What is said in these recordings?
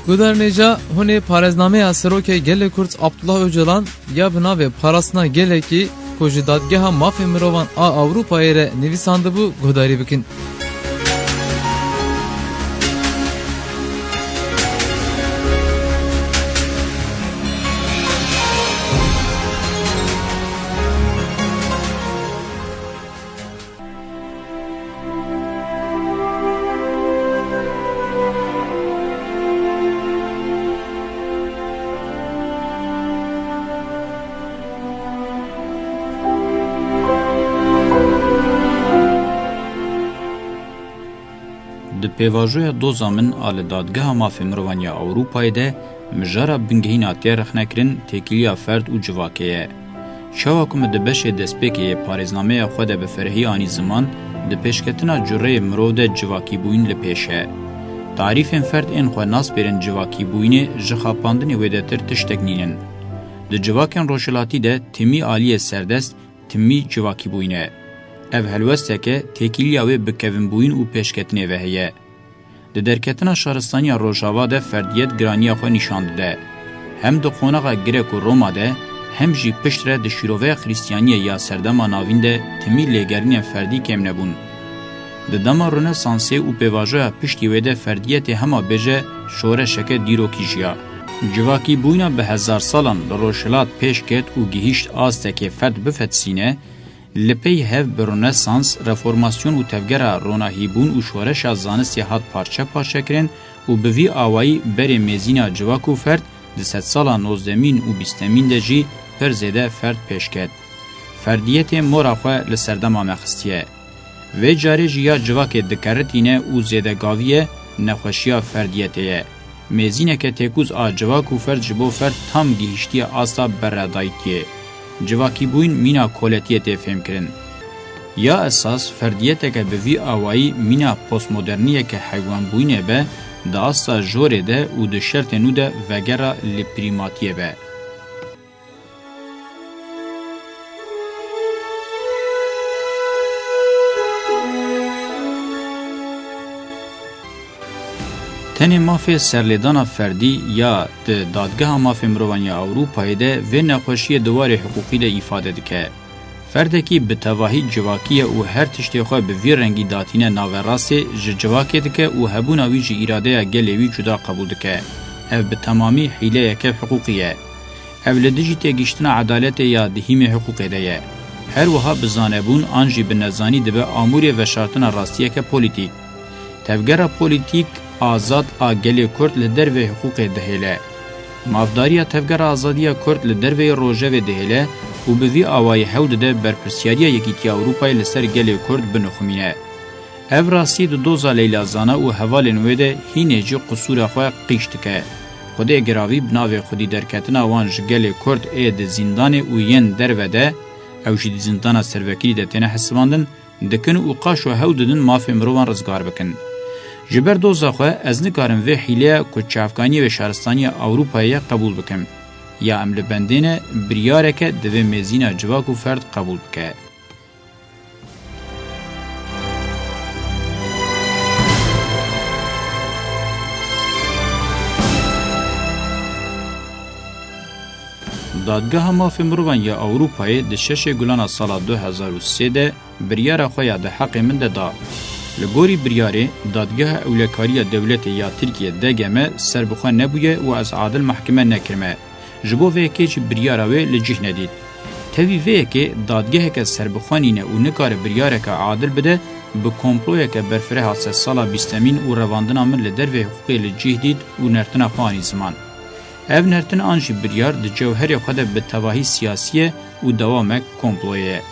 Guderneca hune parezname Seroke Gele Kurt Abdullah Öcalan ya bina ve parasına gele ki koji dadgeha mafya mirovan a Avrupa'ya re nivisandı bu gudari bikin. پیواژوی دو زامن آل دادگاه مافی مروانی اوروپای ده مجارا بنگهین آتیا رخنکرین تکیلیا فرد و جواکیه. شواکم ده بشه دسپیکیه پارزنامه خود به فرهی آنی زمان ده پیشکتنا جره مرو ده جواکی بوین لپیشه. تعریف فرد این خواه ناس بیرن جواکی بوینه جخاپاندن ویدتر تشتگنینن. ده جواکن روشلاتی ده تیمی آلی سردست تیمی جواکی بوینه. ev helwesteke tekiliya wê bi kevinbûyîn û pêşketinê ve heye. Di derketina şaristaniya Rojava de ferdiyet giraniya xwe nîşan dide. Hem di qonaxa Grek û Roma de hem jî pişt re di şîroveya Xristiyaniyê ya serdema navîn de timî lêgerinên ferdî kêm nebûn. Di dema Rönesansê û pêvajoya piştî wê de ferdiyetê hema bêje şoreşeke dîrokî jiya. Civakîbûyîna bi hezar salan li rojhilat pêş ket û gihîşt astekê ferd bifetsîne, لپی هف برونسانس رفورماسیون و تفگرا روناهیبون و شورش زانستی هات پارچه پارچه کرن و بوی آوائی بری میزینا جواکو فرد ده 100 سالا 19 و 20 ده جی پر زیده فرد پیش کد. فردیت موراخوه لسردما مخستیه. و جاری جیا جواک دکرتینه و زیده گاویه نخوشیا فردیتیه. میزینه که تکوز آ جواکو فرد جبو فرد تام گیشتی آسا برادایتیه. جواکی بوین مینا کولتیت فهم کرن. یا اساس فردیت که به وی آوائی مینا پوست مدرنیه که حیوان بوینه به داستا جوره ده و ده شرط نو ده وگره لپریماتیه به. تنی مافی سرلیدان فردی یا دادگاه مافی مروانی اوروپای ده و نخوشی دوار حقوقی ده ایفاده دکه. فردکی به تواهی جواکیه و هر تشتی خواه به وی رنگی داتینه ناوراسی جواکیه دکه و هبوناوی جی ایراده گلیوی جدا قبول دکه. او به تمامی حیله که حقوقیه. او لدیجی تگیشتنا عدالت یا دهیم حقوقی ده. هر وها بزانبون آنجی به نزانی ده به آموری و شرطنا راستیه که پولیتیک. تفگر پولیتیک آزاد آگلی کرد لدر و حقوق دهیله. مافداریا تفگر آزادیا کرد لدر و روژه و دهیله و بوی آوای حود ده برپرسیاریا یکیتی اوروپای لسر گلی کرد بنخمینه. او راسی دو دوزا لیلازانه و حوال نویده هینه جی قصور خواه قیشت که. خوده گراوی بناوی خودی درکتنا وانج گلی کرد اید زندان و ین در و ده او جید زندان سروکیلی ده تینه حسواندن دکن و قاش و حوددن مافی مروان رزگار بکن. جبر دوزا خو از نکارم و حیله کوچافکانی و شهرستانی اوروپایی قبول بکم یا عمل بندین بریاره که دو میزینا جواکو فرد قبول بکه. دادگاه مافی مروان یا اوروپایی ده 6 گلان سال 2003 ده بریاره خویا ده حق من ده دا. لگوری بریاره دادگاه اولکاری دولت یا ترکیه دگمه سربخواه نبویه و از عادل محکمه نکرمه. جبو ویکی چی بریاره وی لجیح ندید. تاوی ویکی دادگاه که سربخوانینه و نکار بریاره که عادل بده به کمپلویه که برفره حادثه سالا 20 و رواندن آمن لدر و حقوقی لجیح دید و نرتن خوانی زمان. او نرتن آنجی بریار ده جوهر خود به تواهی سیاسیه و دوامک کمپلویه.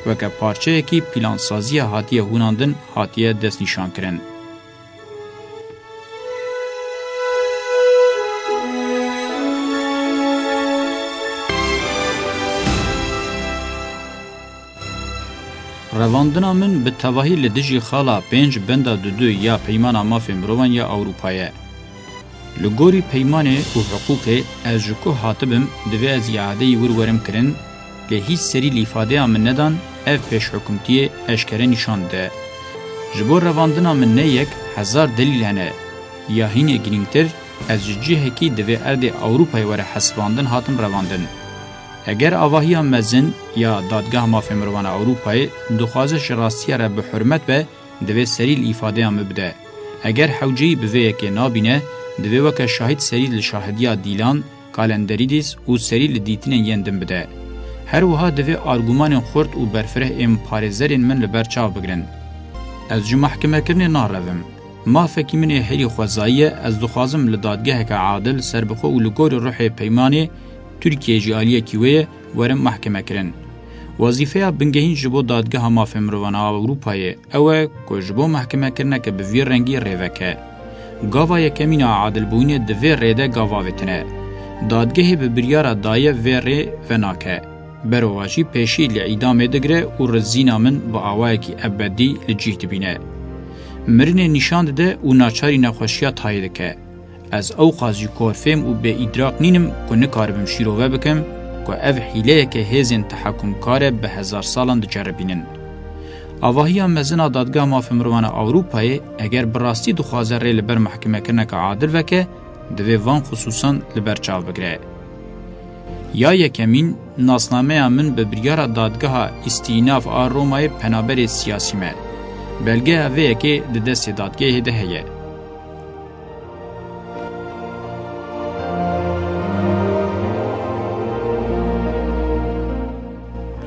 وکه پارچه کی پلانسازی هاتیه هوناندن هاتیه دست نشان کرن. رواندنا من به تواهی لدجی خالا 5 بندا دو یا پیمان مافی مروان یا اوروپایه. لگوری پیمان و حقوق از جکو حاطبم دوی از یعاده ورورم کرن که هیچ سری لیفاده من ندان اف پیش حکومتی اشکره نشان ده. جبور رواندنا من نه یک 1000 دلیل هنه یا هینه گرینگتر از جهکی دوی ارد اوروپای وره حسباندن هاتن رواندن. اگر آواهی مزن یا دادگاه مافی مروان اوروپای دخوازش راستی را به حرمت به دوی سریل ifade هم بده. اگر حوجهی بوی که نابینه دوی وکه شاهد سریل شاهدیا دیلان کالندریدیس و سریل دیتین یندن بده. هر وها دوی آرگومان خورد و برفره ام پارزرین من لبرچاو بگرن. از جو محکمه کرنه نارویم. ما فکی من هری خوزاییه از دخوازم لدادگاه که عادل سربخو و لگور روح پیمانی ترکیه جالیه کیوه ورم محکمه کرن. وظیفه بنگهین جبو دادگاه مافی مروان اوروپای اوه که جبو محکمه کرنه که بوی رنگی ریوکه. گاوا یکمین عادل بوین دوی ریده گاواویتنه. دادگاه به بریار دایه وی ری وناکه. برواجی پیشی لعیدام دگره و رزینا من با آوائه کی ابدی لجیت بینه. مرن نشان ده و ناچاری نخوشیا تایده که. از او قاضی کورفیم و به ادراک نینم که نکاربم شیروه بکم که او حیله که هزین تحکم کاره به 1000 سالان دجربینن. آواهی مزنا دادگاه مافی مروان اوروپای اگر براستی دخوازه ری لبر محکمه کرنه که عادل وکه دوی وان خصوصا لبر چاو بگره. یا یکمین ناسنامه من به بریار دادگاه استیناف آر رومای پنابر سیاسی مه. بلگه اوه که ده دست دادگاه ده هیه.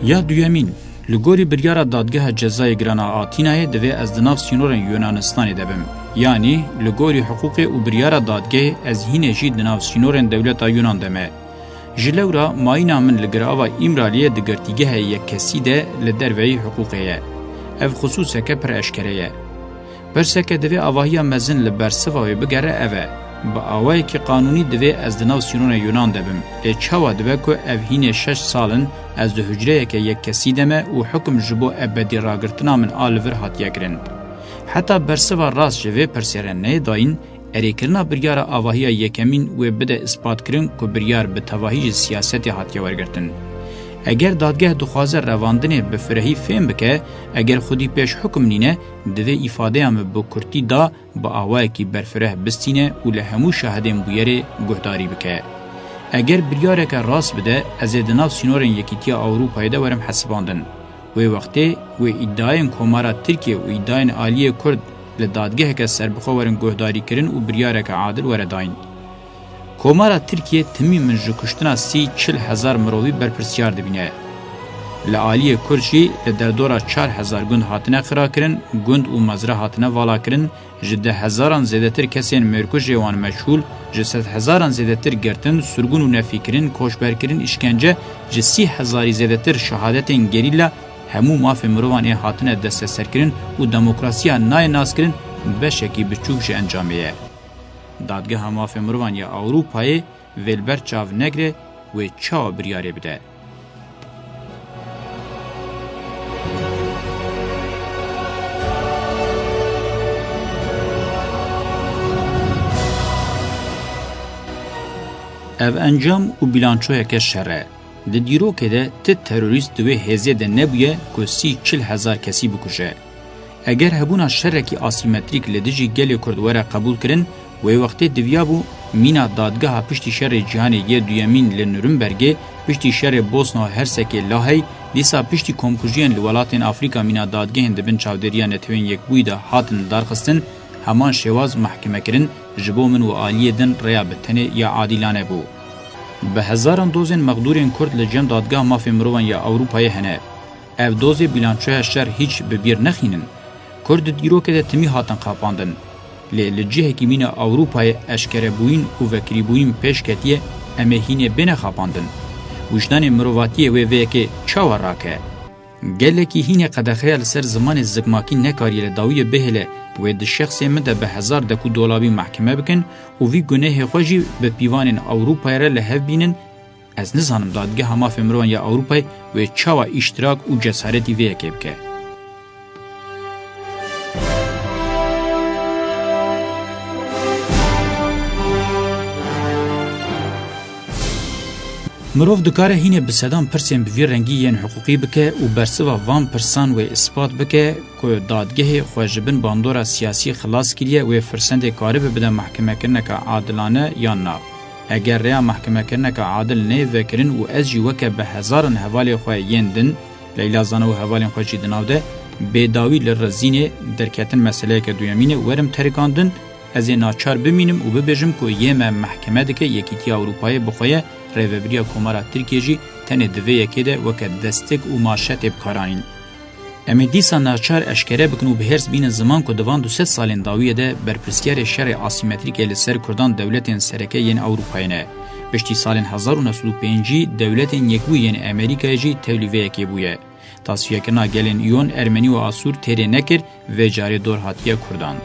یا دویمین لگوری بریار دادگاه جزای گرانا آتینای دوی از دناف سینور یونانستانی دبم. یعنی لگوری حقوق و بریار دادگاه از هین جید دناف سینور دولت یونان دمه. جلورا ماینا من لگراوا ایمرالیه دگرتیگه یک کسی ده لدروی حقوقیه. اف خصوصه که پر اشکریه. برسکه دوی آواهی مزن لبرسفاوی بگره اوه. با آواهی که قانونی دوی از دناو سینون یونان دبم. چاوا دوی که اوهین 6 سالن از دو هجره که یک کسی دمه و حکم جبو ابدی راگرتنا من آلور هاتیه گرن. حتی برسفا راست جوی پرسیرنه داین اریکرنا بریار آواهی یکمین و بده اثبات کرن که بریار به تواهیج سیاستی هاتیه ورگرتن. اگر دادگاه دخوازه رواندن به فرهی فهم بکه، اگر خودی پیش حکم نینه، دوی ifade هم به کرتی دا با آواهی که برفره بستینه و لهمو شاهدین بویره گهداری بکه. اگر بریاره که راست بده، از دناف سینورن یکیتیا اوروپای ده ورم حسباندن. و وقتی و ادعاین کمارا ترکیه و ادعاین آلیه کرد لدادگاه که سربخو ورن گهداری کرن و بریاره که عادل ورداین. کمارا ترکیه تمی من جو کشتنا 40,000 مروی برپرسیار دبینه. لآلیه کرشی لدردورا 4,000 گند هاتنه خرا کرن، گند و مزره هاتنه والا کرن، جده هزاران زیدتر کسین مرکوش وان مشهول، جسد هزاران زیدتر گرتن، سرگون و نفی کرن، کوشبر کرن، اشکنجه، جسی هزاری زیدتر شهادتین گریلا، همو مافی مروانی هاتنه دست سر کرن و دموکراسی نای ناس کرن بشکی بچوکش انجامیه. دادگاه مافی مروانی اوروپای ویلبر چاو نگره و چاو بریاره بده. او انجام و بیلانچوه که شره. ده دیرو که ده ت تروریست دوی هزیه ده نبویه که 40,000 کسی بکشه. اگر هبونا شرکی آسیمتریک لدجی گلی کردواره قبول کرن و وقتی دویابو مینا دادگاه پشتی شر جهان یه دویمین لنورنبرگه پشتی شر بوسنا هرسکی لاهی دیسا پشتی کمکوژین لولاتین آفریقا مینا دادگاه دبن چاودریان نتوین یک بویده هاتن دارخستن همان شواز محکمه کرن جبو من و آلیه دن ریابتنه یا عادلانه بو. به هزاران دوزن مقدورین کرد لجم دادگاه مافی مروان یا اوروپای هنه. او دوزی بیلانچوه شر هیچ ببیر نخینن. کرد دیرو که ده تمی هاتن قاپاندن. لجهه که مین اوروپای اشکره بوین و وکری بوین پیش کتیه امهینه بین خاپاندن. وجدان مرواتیه و که چاو راکه. گله که هینه قدخیل سر زمان زگماکی نکاری لداوی بهله و ده شخصی مده به 1000 دکو دولابی محکمه بکن و وی گناه خوشی به پیوان اوروپای را لحف بینن. از نزانم دادگاه مافی مروان یا اوروپای و چاو اشتراک و جسارتی وی که بکه. مروف دکاره هینه بسدان پرسین بوی رنگی ین حقوقی بکه و برسوا وان پرسان و اثبات بکه که دادگه خوشبن باندورا سیاسی خلاص کریه و فرسند کاری بده محکمه کرنه که عادلانه یا نه. اگر ریا محکمه کرنه که عادل نه وکرین و از جی وکه به هزارن حوالی خواه یندن لیلا زانه و حوالی خواه جیدناو ده بیداوی لرزینه درکتن مسئله که دویمینه ورم ترکاندن از ناچار بمینم و ببیجم که یه محکمه ده که یکیتی اروپای بخواه ریوبریا کومارا ترکیه جی تنه دوی یکی ده وکه دستک و ماشت بکارانین. امی دیسا ناچار اشکره بکن و بهرز بین زمان که دوان 200 سالین داویه ده برپرسیار شر آسیمتریک لسر کردان دولتین سرکه ین اروپاینه. بشتی سالین 1905 دولتین یکوی ین امریکای جی تولیوه یکی بویه. تصفیه کرنا گلین ایون ارمنی و آسور تیره نکر و جاری دور هاتیه کردان.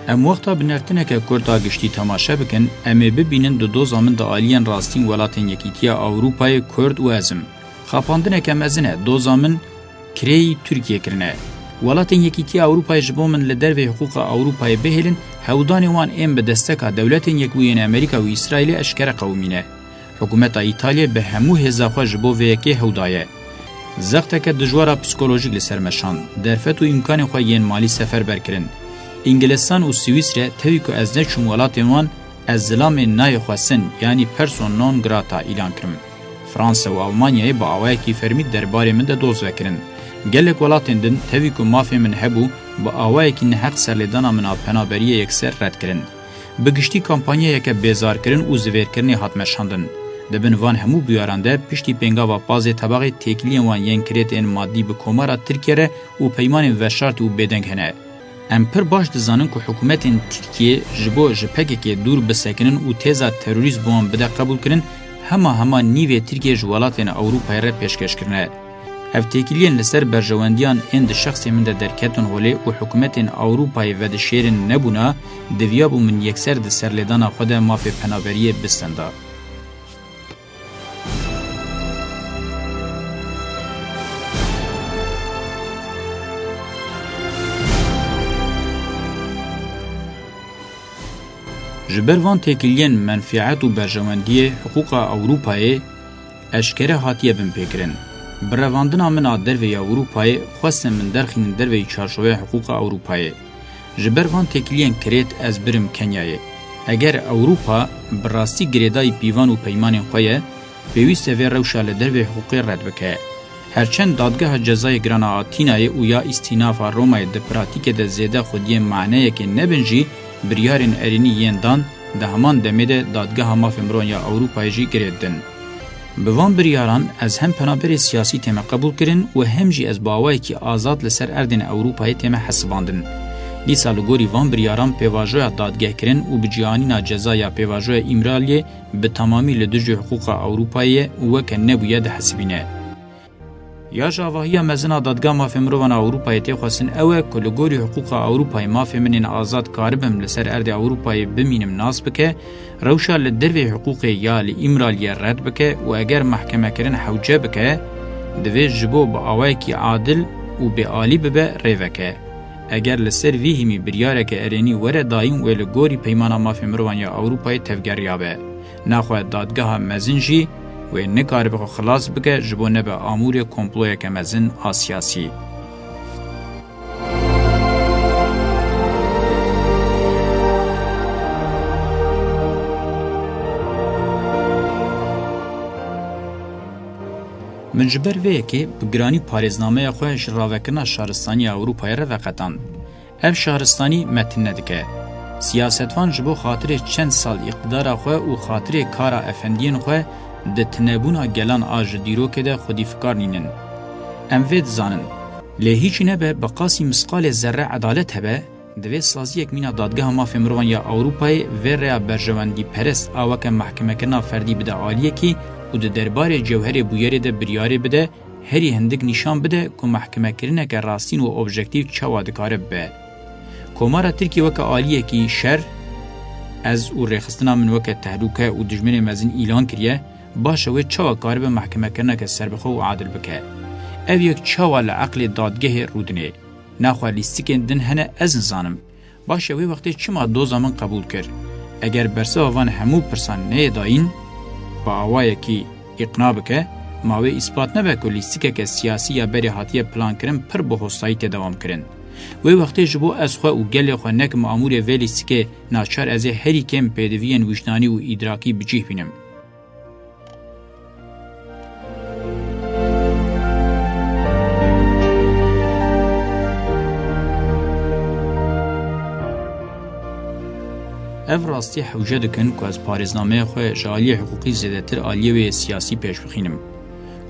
ام وقتا بنرتنه که کردا گشتی تماشا بکن امی ببینن دو زامن دا آلین راستین ولاتین یکیتیا اوروپای کرد و ازم. خاپاندنه که مزنه دو زامن کری ترکیه کرنه. ولاتین یکیتیا اوروپای جبومن لدر و حقوق اوروپای بهلن هودانی وان ام به دستکا دولتین یکوین امریکا و اسرائیل اشکر قومینه. حکومت ایتالیا به همو هزاخوا جبو و یکی هودایه. زخته که دجوارا پسیکولوژیک لسرمشان درفت و امکان خوا ین مالی سفر برکرن. انگلستان و سوئیسرا توی که از نچون ولاتین وان از زلام نای خواستن یعنی پرسون نون گراتا اعلان کرن. فرانسه و آلمانیای با آوای کی فرمید درباره من ده دوز وکرن. گلک ولاتین دن توی که مافی من هبو با آوای کی نحق سرلیدانا من پنابریه یکسر رد کرن. بگشتی کمپانیه یک بیزار کرن و زویر کرنی حتمشاندن. دبن وان همو بیارنده پشتی پنگا و پاز طبقه تکلی وان ین کریت این مادی به کمارا ترکیه و پیمان وشارت و بدنگ هنه. ام پر باش دزانن که حکومت ترکیه جبو جپگه که دور بسکنن و تیزا تروریست بوان بده قبول کرن هما نیوی ترکیه جوالاتین اوروپای را پیشکش کرنه. افتیکیلین لسر برجواندیان اند شخصی من درکتون ولی و حکومت اوروپای و دشیرن نبونا دویابو من یکسر دسر لیدانا خود مافی پنابریه بستنده. جبر وان تکیلین منفعت و برجواندی حقوق اوروپای اشکره هاتیه بن پیکرن. برواندنا من در وی اوروپای خواستن من درخین در وی چارچوبه حقوق اوروپای. جبر وان تکیلین کریت از برم کنیای. اگر اوروپا براستی گریدای پیوان و پیمان خواه پیوسته وی روشال در وی حقوقی رد بکه. هرچند دادگاه جزای گرانا آتینای او یا استیناف رومای ده پراتیک ده زیده خودی معنی که نبنجی بریارین ارینی یندان ده همان دمیده دادگاه ماف امرون یا اوروپای جی گریدن. بوان بریاران از هم پنابر سیاسی تیمه قبول کرن و هم جی از باوایی که آزاد لسر اردن اوروپای تیمه حسباندن. دیسا لگوری وان بریاران پیواجوی دادگاه کرن و بجیانینا جزایا پیواجوی امرالیه به تمامی لدرج حقوق اوروپای و که نبوید ده حسبینه. یا جاواهی مزنا دادگاه مافی مروان اوروپای تی خواستن اوه کلگوری حقوق اوروپای مافی منین آزاد کاربم لسر ارد اوروپای بمینم ناس بکه روشا لدروی حقوق یا لامرالی رد بکه و اگر محکمه کرن حوجه بکه دوی جبو با آوائی کی عادل و به آلی ببه ریوکه. اگر لسر ویهمی بریاره که ارینی وره دایم و لگوری پیمانا مافی مروان یا اوروپای تفگریابه. نخواه دادگاه مزنجی و نکاره بخو خلاص بگه جبو نبه آمور کمپلوی که مزن آسیاسی. من جبر وی که بگرانی پاریزنامه خوش راوکنا شهرستانی اوروپای را وقتان. اف شهرستانی متن ندکه. سیاستوان جبو خاطر چند سال اقتدار خواه و خاطر کارا افندین خواه ده تنبونا گلان آج دیرو که ده خودی فکار نینن. ام وید زانن. لی هیچی نبه بقاسی مسقال ذره عدالت هبه دوی سازی یک مینا دادگاه مافی مروان یا اوروپای و ریا برجواندی پرست آوک محکمه کرنا فردی بده آلیه کی و ده دربار جوهر بویری ده بریاری بده هری هندگ نشان بده که محکمه کرنه که راستین و اوبژکتیو چوا دکاره به. کومارا ترکی وک آلیه کی شر از او رخصتنا من وک تهلوکه و دجمن مزین اعلان کریه باشه و چوا کار به محکمه کرنه که سربخو و عادل بکه. ev yek çawa li aqlê dadgehê rûdinê. Naxwe lîstikên din hene ez nizanim. Baş wê wextê çima doza min qebûl kir. Eger bersiva van hemû pirsan neyê dayîn, ba awayekî îqna bike, ma wê îspat nebe ku lîstikeke siyasî ya berê hatiye plankirin pir bi hostayî tê dewam kirin. Wê wextê ji bo ez xwe û gelê xwe nekim amûrê vê lîstikê naçar ez ê herî kêm pêdiviyên wijdanî û îdrakî bicih bînim. ev rastî hewce dikin ku ez parêznameya xwe ji aliyê hiqûqî zêdetir aliyê wê siyasî pêşbixînim.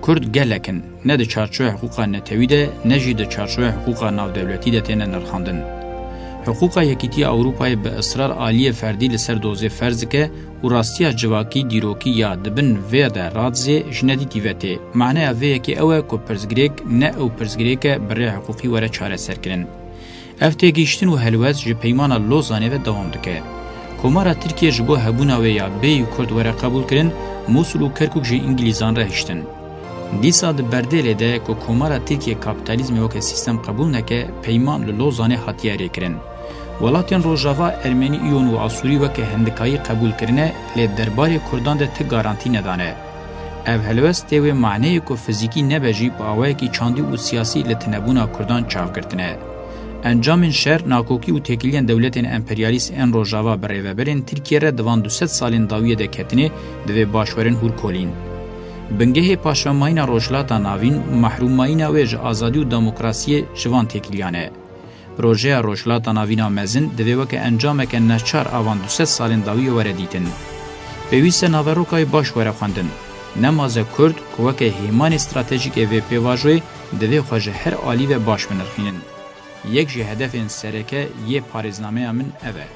Kurd gelekin, ne di çarçoya hiqûqa netewî de, ne jî di çarçoya hiqûqa navdewletî de têne nirxandin. Hiqûqa Yekîtiya Ewropayê bi israr aliyê ferdî li ser dozê ferz dike û rastiya civakî dîrokî ya dibin vê de radzê ji nedî tîvetê. Maneya vê yekê ew e ku pirsgirêk ne ew pirsgirêke bi rê hiqûqî were çareserkirin. Ev têgihiştin û helwez ji peymana Lozanê ve dewam dike. Komara Tirkiye ji bo hebûna wê ya bêyî Kurd were qebûl kirin, Mosul û Kerkûk jî İngilîzan re hiştin. Dîsa di berdêlê de ku Komara Tirkiye kapitalizmê weke sîstem qebûl neke, peyman li Lozanê hatiye rêkirin. Welatên Rojava Ermenî îyon û Asûrî weke hindikayî qebûl kirine, lê derbarê Kurdan de ti garantî nedane. Ev helwest tê wê maneyê ku fizîkî nebe jî bi awayekî çandî û siyasî li tinebûna Kurdan çavgirtine. Encamên şer, nakokî û têkiliyên dewletên emperyalîst ên Rojava bi rêveberên Tirkiye re divan 200 salên dawiyê de ketinê divê başwerên hûrkolîn. Bingehê paşvemayîna rojhilata navîn, mehrûmayîna wê ji azadî û demokrasiyê ji van têkiliyan e. Projeya rojhilata navîna mezin divê weke encameke neçar avan 200 salên dawiyê were dîtin. Pêwîst e naverokayê baş were xwendin. Nemaze Kurd ku weke hêmanê stratejîk ê vê pêvajoyê divê xwe ji her alî ve baş binirxînin. Yek ji hedefên sereke yê parêznameya min ev e.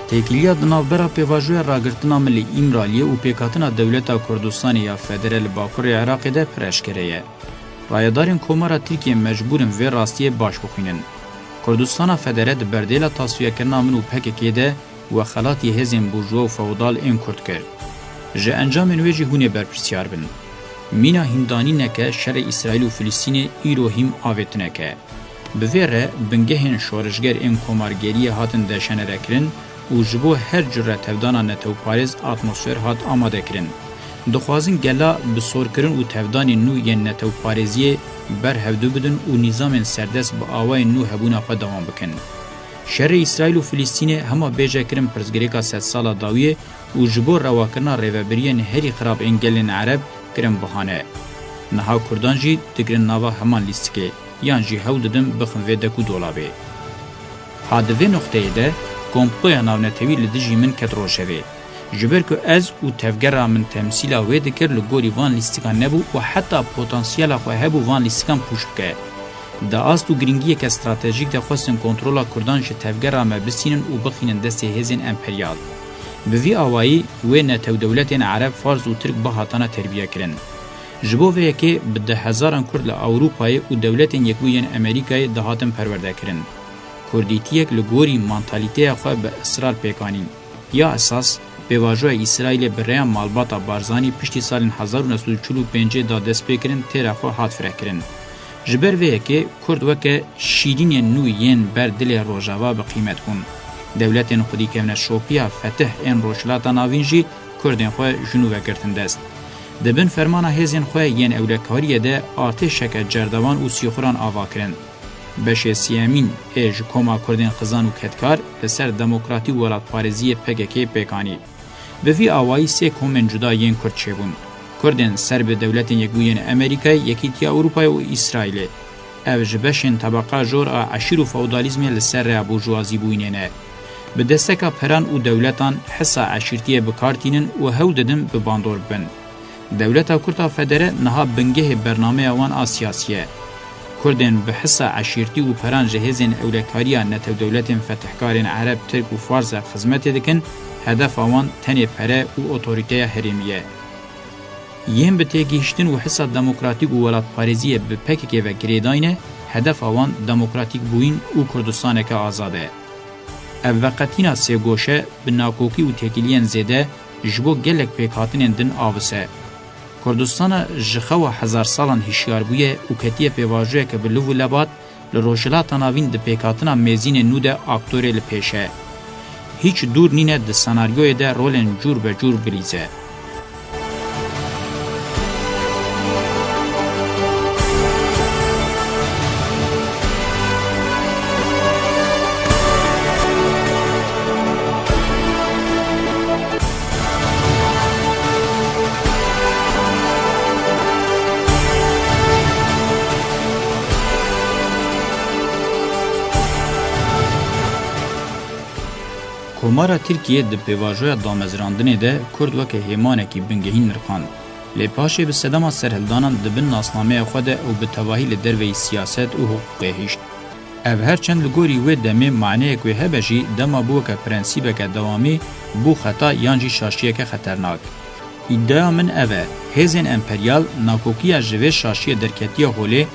Têkiliya di navbera pêvajoya ragirtina milî İmraliyê û pêkhatina Dewleta Kurdistanê ya federal li Bakurê Iraqê de pir eşkere ye. Rayedarên Komara Tirkiye mecbûrin vê rastiyê baş bixwînin. Kurdistana Federe di berdêla tasfiyekirina min û PKK'ê de و خلاتی هزین بورژوا و فودال این کرد کرد. جه انجام نویجی هونه برپرسیار بن. مینا هندانی نکه شر اسرائیل و فلسطین ایرو هم آویت نکه. بویره بنگهن شورشگر این کمارگری هاتن دشنه رکرن و جبو هر جره تفدانا نتو پاریز اتمسفر هات آماده کرن. دخوازن گلا بسور کرن و تفدانی نو ین نتو پاریزیه بر هفدو بدن و نظام سردست با آوای نو هبونا خود دوام بکن. شر اسرائیل و فلسطین همه بیجه کرن پرزگریکا 100 سالا داویه و جبو رواکرنا ریوبریین هری خراب انگلین عرب کرن بحانه. نها کردان جی دگرن ناوا همان لیستکه یان جی هاو ددن بخن ویدکو دولابه. حادوه نقطه ده کمپویا ناونتوی لدجی من کت روشوه. جبر که از و تفگر من تمثیلا ویدکر لگوری وان لیستکان نبو و حتی پوتانسیالا خواه هبو وان لیستکان پوش بکه. دا است و گرینگی که استراتژیک ده خواستن کنترولا کردان شه تفگر آمه بسینن و بخینن دسته هزین امپریال. به وی آوایی و نتو دولتین عرب فارز و ترک بحاتانه تربیه کرن. جبو وی که به 10,000 کرد لأوروپای و دولتین یکوین امریکای دهاتن پرورده کرن. کردیتیک لگوری منتالیته خواه به اصرار پیکانین. یا اساس به واجه اسرائیل برای مالباتا بارزانی پشتی سال 1945 دا دست پیکرن تیره خواه هات فرح کرن. جبر وی که کرد وکه شیرین نوین بر دل روجاوا به قیمت کن. دولتین خودی که شوپیا فتح این روشلاتا ناوینجی کردین خواه جنو وکرتن دست. دبن فرمانا هزین خواه ین اولکاریه ده آتشک جردوان و سیخوران آوا کرن. بشه سیامین ایج کما کردین خزان و کتکار لسر دموکراتی ولات پارزی پگکی پیکانی. به وی آوائی سه کومن جدا ین کرد چبون. کردن سر به دولتین یکوین امریکای یکیتیا اروپای و اسرائیل. او جبشن طبقه جور عشیر و فودالیزمی لسر را بورژوازی بویننه. به دستکا پران و دولتان حسا عشیرتیه بکارتینن و هو ددن به باندور بن. دولتا کرتا فدره نها بنگه برنامه وان آسیاسیه. کردن به حسا عشیرتی و پران جهزین اولکاریا نتو دولتین فتحکارین عرب ترک و فارس خدمت دکن هدف وان تنی پره و اوتوریته هرمیه. یم به تگیشتن و حسا دموکراتیک و ولات پاریزیه به پکک و گریداینه هدف آوان دموکراتیک بوین و کردستان که آزاده. او وقتینا سه گوشه به ناکوکی و تکیلین زیده جبو گلک پیک هاتنین دن آوسه. کردستان جخوا 1000 سالان هشیار بویه و کتیه پیواجوه که بلو و لباد لروشلات ناوین د پیکاتنا میزین نو ده اکتوری لپیشه. هیچ دور نینه د سناریوی ده رولن جور به جور بریزه. کومارا ترکیه د پیواژویا دامزراندنې ده کورد وکه هیمانه کی بنګهین نرخان لپاشه به صدام سرهلدانان د بن ناسنامه خود او به توهیل دروي سیاست او حقوق هیشت او هرچند لګوري و دمه معنی کوي هبجی دما بوکه پرنسیبه که دوامی بو خطا یانجی شاشیه که خطرناک ادعا من اوه هزین امپریال ناکوکیه جوه شاشیه درکتیه هوله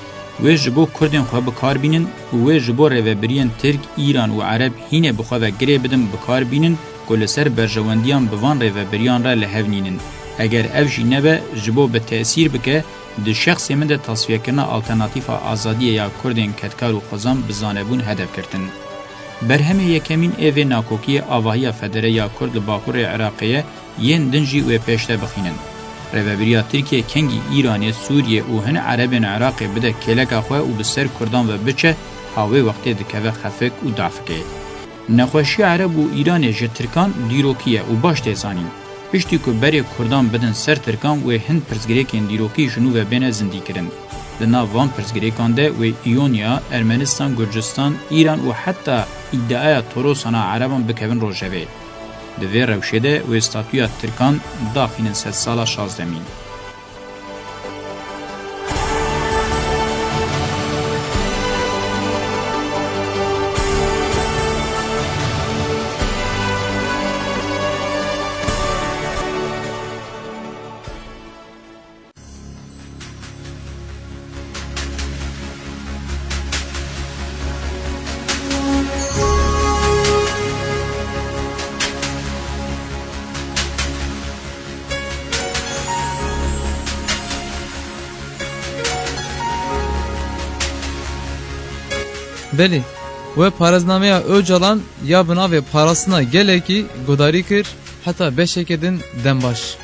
و جبو کردین خواه بکار بینن و جبو روبرین ترک ایران و عرب هینه بخواه و گره بدن بکار بینن گل سر برجواندیان بوان روبریان را لحونینن. اگر اوشی نبه جبو به تأثیر بکه ده شخصی من ده تصفیه کرنا آلترناتیف آزادی یا کردین کتکار و خزان بزانبون هدف کرتن. برهمه یکمین ایوه ناکوکی آواهی فدره یا کرد لباکور عراقیه ین دنجی و پیشته بخینن. روابریا ترکیه کنگی ایرانی سوریه و هن عربین عراقی بده کلکا خواه و بسر کردان و بچه هاوی وقتی دکوه خفک و دافکه. نخوشی عرب و ایرانی جه ترکان دیروکیه و باش تیزانیم. پشتی که بری کردان بدن سر ترکان و هند پرزگریکین دیروکی جنو و بین زندی کرن. دنا وان پرزگریکان ده و ایونیا، ارمنستان، گرجستان، ایران و حتی ادعای توروسانا عربان بکوین روژوه. دوی روشده و استاتویا ترکان داخلین 100 سالا 16 مین. بلی و پارزنامه اوجالان یا بنا و پاراسنا گله کی گداری کر حتی بشکدن دنباش